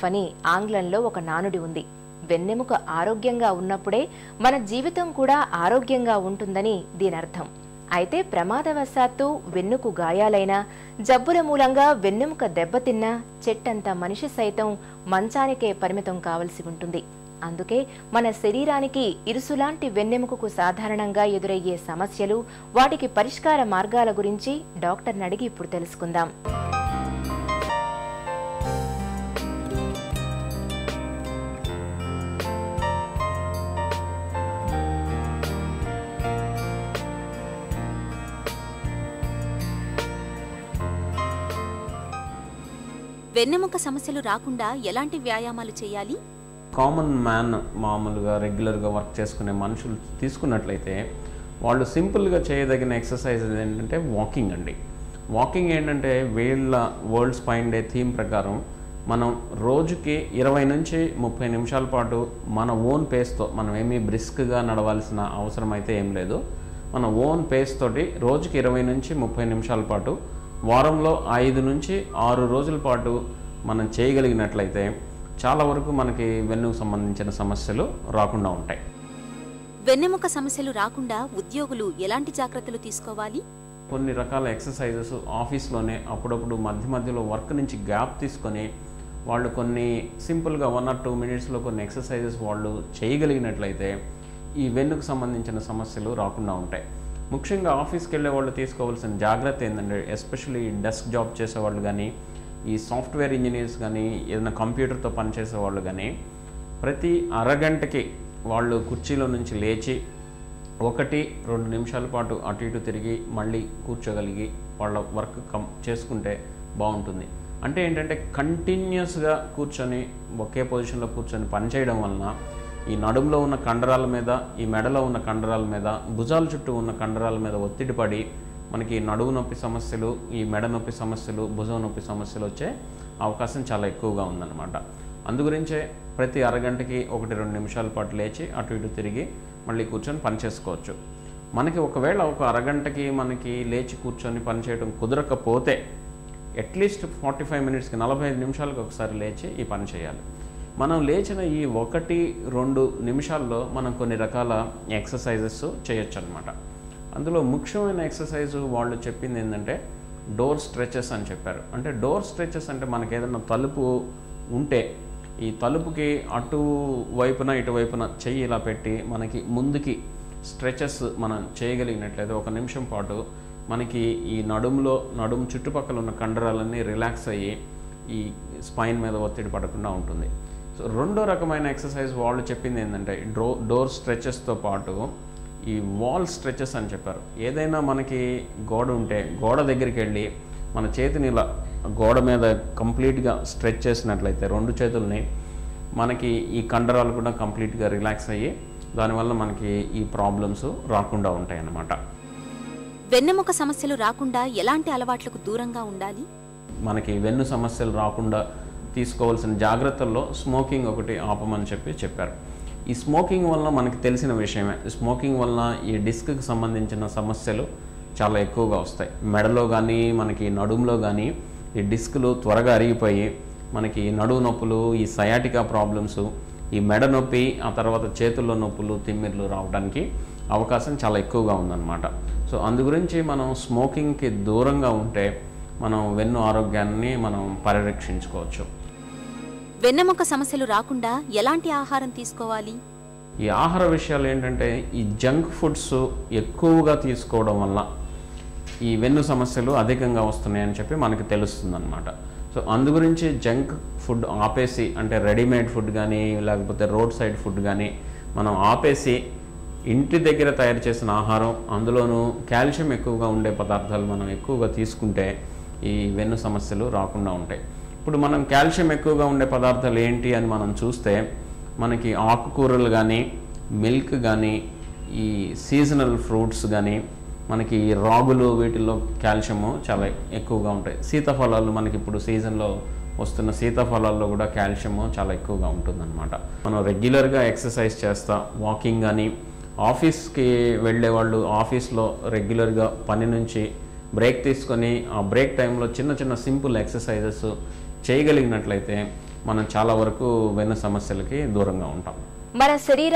అని ఆంగ్లంలో ఒక నానుడి ఉంది. వెన్నెముక ఆరోగ్యంగా ఉన్నప్పుడే మన జీవితం కూడా ఆరోగ్యంగా ఉంటుందని దీనర్థం. అయితే ప్రమాదవశాత్తు వెన్నుకు గాయాలైనా, జబ్బుల మూలంగా వెన్నెముక దెబ్బతిన్నా చెట్టంత మనిషి సైతం మంచానికే పరిమితం కావలసి ఉంటుంది. అందుకే మన శరీరానికి ఇరుసులాంటి వెన్నెముకకు సాధారణంగా ఎదురయ్యే సమస్యలు, వాటికి పరిష్కార మార్గాల గురించి డాక్టర్ని అడిగి ఇప్పుడు తెలుసుకుందాం. వెన్నెముక సమస్యలు రాకుండా ఎలాంటి వ్యాయామాలు చేయాలి? కామన్ మ్యాన్ మామూలుగా రెగ్యులర్గా వర్క్ చేసుకునే మనుషులు తీసుకున్నట్లయితే వాళ్ళు సింపుల్గా చేయదగిన ఎక్సర్సైజ్ ఏంటంటే వాకింగ్ అండి. వాకింగ్ ఏంటంటే వీళ్ళ వరల్డ్ స్పైన్ డే థీమ్ ప్రకారం మనం రోజుకి 20 నుంచి 30 నిమిషాల పాటు మన ఓన్ పేస్తో, మనం ఏమీ బ్రిస్క్గా నడవాల్సిన అవసరం అయితే ఏం లేదు, మన ఓన్ పేస్ తోటి రోజుకి 20 నుంచి 30 నిమిషాల పాటు వారంలో 5 నుంచి 6 రోజుల పాటు మనం చేయగలిగినట్లయితే చాలా వరకు మనకి వెన్నుకు సంబంధించిన సమస్యలు రాకుండా ఉంటాయి. వెన్నెముక సమస్యలు రాకుండా ఉద్యోగులు ఎలాంటి జాగ్రత్తలు తీసుకోవాలి? కొన్ని రకాల ఎక్సర్సైజెస్ ఆఫీస్లోనే అప్పుడప్పుడు మధ్యలో వర్క్ నుంచి గ్యాప్ తీసుకొని వాళ్ళు కొన్ని సింపుల్గా 1 or 2 మినిట్స్లో కొన్ని ఎక్సర్సైజెస్ వాళ్ళు చేయగలిగినట్లయితే ఈ వెన్నుకు సంబంధించిన సమస్యలు రాకుండా ఉంటాయి. ముఖ్యంగా ఆఫీస్కి వెళ్ళే వాళ్ళు తీసుకోవాల్సిన జాగ్రత్త ఏంటంటే, ఎస్పెషల్లీ డెస్క్ జాబ్ చేసేవాళ్ళు కానీ, ఈ సాఫ్ట్వేర్ ఇంజనీర్స్ కానీ, ఏదైనా కంప్యూటర్తో పనిచేసే వాళ్ళు కానీ ప్రతి అరగంటకి వాళ్ళు కుర్చీలో నుంచి లేచి 1-2 నిమిషాల పాటు అటు ఇటు తిరిగి మళ్ళీ కూర్చోగలిగి వాళ్ళ వర్క్ చేసుకుంటే బాగుంటుంది. అంటే ఏంటంటే కంటిన్యూస్గా కూర్చొని ఒకే పొజిషన్లో కూర్చొని పనిచేయడం వలన ఈ నడుములో ఉన్న కండరాల మీద, ఈ మెడలో ఉన్న కండరాల మీద, భుజాల చుట్టూ ఉన్న కండరాల మీద ఒత్తిడి పడి మనకి నడుము నొప్పి సమస్యలు, ఈ మెడ నొప్పి సమస్యలు, భుజం నొప్పి సమస్యలు వచ్చే అవకాశం చాలా ఎక్కువగా ఉందన్నమాట. అందుగురించే ప్రతి అరగంటకి 1-2 నిమిషాల పాటు లేచి అటు ఇటు తిరిగి మళ్ళీ కూర్చొని పని చేసుకోవచ్చు. మనకి ఒకవేళ ఒక అరగంటకి మనకి లేచి కూర్చొని పని చేయడం కుదరకపోతే అట్లీస్ట్ 45 మినిట్స్కి 45 నిమిషాలకు ఒకసారి లేచి ఈ పని చేయాలి. మనం లేచిన ఈ 1-2 నిమిషాల్లో మనం కొన్ని రకాల ఎక్సర్సైజెస్ చేయొచ్చు అనమాట. అందులో ముఖ్యమైన ఎక్సర్సైజ్ వాళ్ళు చెప్పింది ఏంటంటే డోర్ స్ట్రెచెస్ అని చెప్పారు. అంటే డోర్ స్ట్రెచెస్ అంటే మనకి ఏదైనా తలుపు ఉంటే ఈ తలుపుకి అటు వైపున ఇటువైపున చెయ్యి ఇలా పెట్టి మనకి ముందుకి స్ట్రెచెస్ మనం చేయగలిగినట్లయితే 1 నిమిషం పాటు మనకి ఈ నడుము చుట్టుపక్కల ఉన్న కండరాలన్నీ రిలాక్స్ అయ్యి ఈ స్పైన్ మీద ఒత్తిడి పడకుండా ఉంటుంది. సో రెండో రకమైన ఎక్సర్సైజ్ వాళ్ళు చెప్పింది ఏంటంటే డోర్ స్ట్రెచెస్తో పాటు ఈ వాల్ స్ట్రెచెస్ అని చెప్పారు. ఏదైనా మనకి గోడ ఉంటే గోడ దగ్గరికి వెళ్ళి మన చేతిని ఇలా గోడ మీద కంప్లీట్గా స్ట్రెచ్ చేసినట్లయితే 2 చేతుల్ని మనకి ఈ కండరాలు కూడా కంప్లీట్గా రిలాక్స్ అయ్యి దానివల్ల మనకి ఈ ప్రాబ్లమ్స్ రాకుండా ఉంటాయి అన్నమాట. వెన్నెముక సమస్యలు రాకుండా ఎలాంటి అలవాట్లకు దూరంగా ఉండాలి? మనకి వెన్ను సమస్యలు రాకుండా తీసుకోవాల్సిన జాగ్రత్తల్లో స్మోకింగ్ ఒకటి ఆపమని చెప్పారు. ఈ స్మోకింగ్ వలన మనకి తెలిసిన విషయమే, స్మోకింగ్ వలన ఈ డిస్క్కి సంబంధించిన సమస్యలు చాలా ఎక్కువగా వస్తాయి. మెడలో కానీ మనకి నడుములో కానీ ఈ డిస్క్లు త్వరగా అరిగిపోయి మనకి నడుము నొప్పులు, ఈ సయాటికా ప్రాబ్లమ్స్, ఈ మెడ నొప్పి, ఆ తర్వాత చేతుల్లో నొప్పులు, తిమ్మిర్లు రావడానికి అవకాశం చాలా ఎక్కువగా ఉందన్నమాట. సో అందుగురించి మనం స్మోకింగ్కి దూరంగా ఉంటే మనం వెన్ను ఆరోగ్యాన్ని మనం పరిరక్షించుకోవచ్చు. వెన్నెముక సమస్యలు రాకుండా ఎలాంటి ఆహారం తీసుకోవాలి? ఈ ఆహార విషయాలు ఏంటంటే ఈ జంక్ ఫుడ్స్ ఎక్కువగా తీసుకోవడం వల్ల ఈ వెన్ను సమస్యలు అధికంగా వస్తున్నాయని చెప్పి మనకి తెలుస్తుందన్నమాట. సో అందుగురించి జంక్ ఫుడ్ ఆపేసి, అంటే రెడీమేడ్ ఫుడ్ కానీ లేకపోతే రోడ్ సైడ్ ఫుడ్ కానీ మనం ఆపేసి ఇంటి దగ్గర తయారు చేసిన ఆహారం, అందులోనూ కాల్షియం ఎక్కువగా ఉండే పదార్థాలు మనం ఎక్కువగా తీసుకుంటే ఈ వెన్ను సమస్యలు రాకుండా ఉంటాయి. ఇప్పుడు మనం కాల్షియం ఎక్కువగా ఉండే పదార్థాలు ఏంటి అని మనం చూస్తే మనకి ఆకుకూరలు కానీ, మిల్క్ కానీ, ఈ సీజనల్ ఫ్రూట్స్ కానీ, మనకి రాగులు, వీటిల్లో కాల్షియము చాలా ఎక్కువగా ఉంటాయి. సీతాఫలాలు, మనకి ఇప్పుడు సీజన్లో వస్తున్న సీతాఫలాల్లో కూడా కాల్షియము చాలా ఎక్కువగా ఉంటుందన్నమాట. మనం రెగ్యులర్గా ఎక్సర్సైజ్ చేస్తా, వాకింగ్ కానీ, ఆఫీస్కి వెళ్ళే వాళ్ళు ఆఫీస్లో రెగ్యులర్గా పని నుంచి బ్రేక్ తీసుకొని ఆ బ్రేక్ టైంలో చిన్న సింపుల్ ఎక్సర్సైజెస్ చేయగలిగినట్లయితే మనం చాలా వరకు వెన్ను సమస్యలకి దూరంగా ఉంటాం. మన శరీర